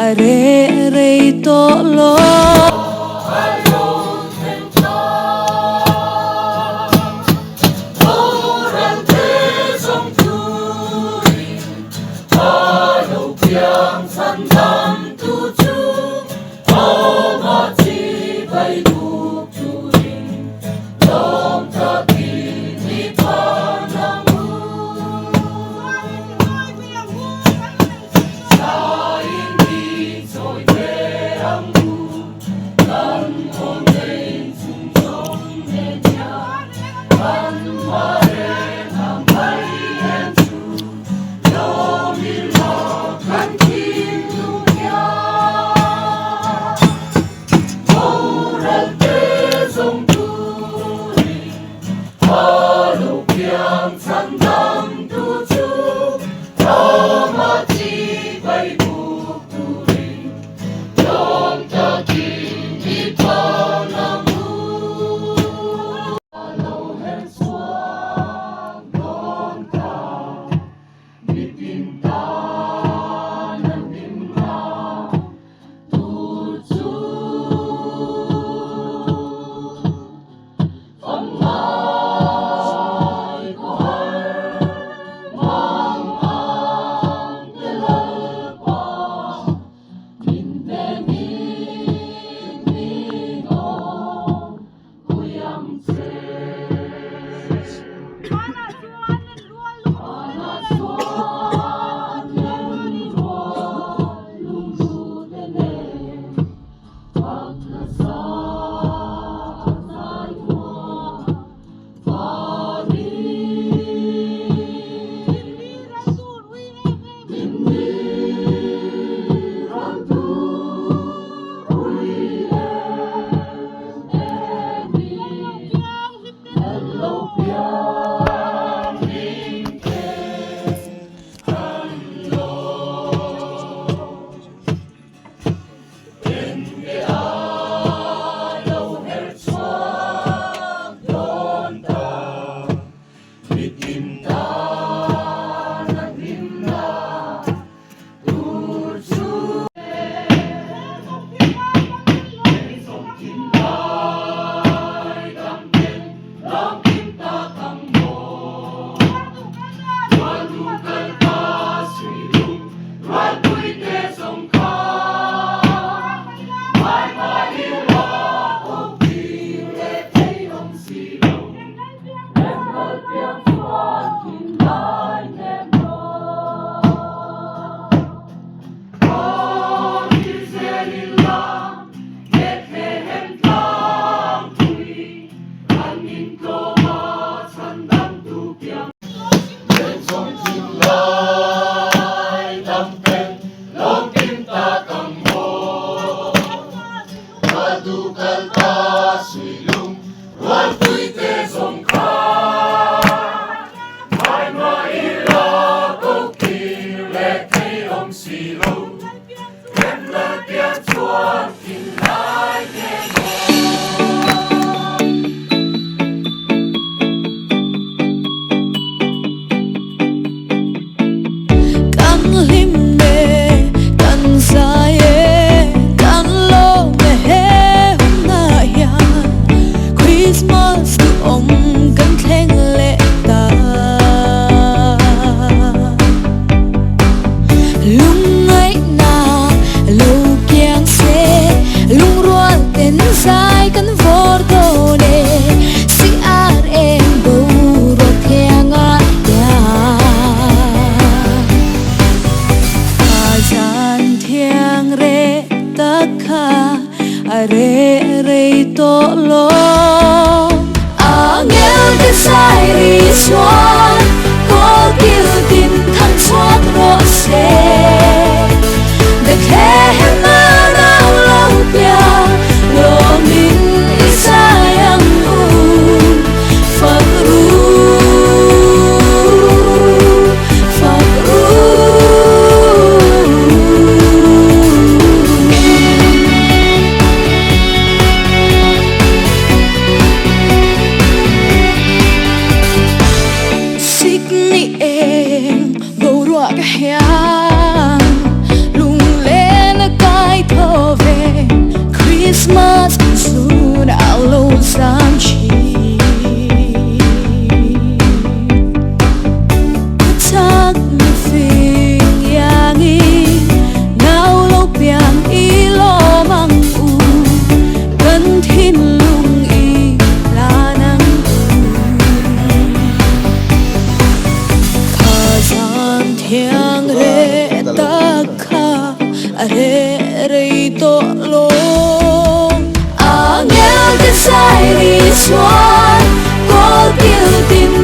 are re to lo yang sandang tujuh mati baik turing dom tapi di panamu saing di soi beangmu dan oneng sung song neja dan mare namai ensu domila kan hidupnya orang bezong turi makhluk yang sandang tujuh mati baik turi yang daging di panamu kalau hersuang gonta dipinta are to lo angel cái sai ri xoan có kêu tin thăng xoát rõ xe để khe mà nào lâu bia lo min isayang fakru lệ rây to lo nghe cái sai đi xoan có tiêu tình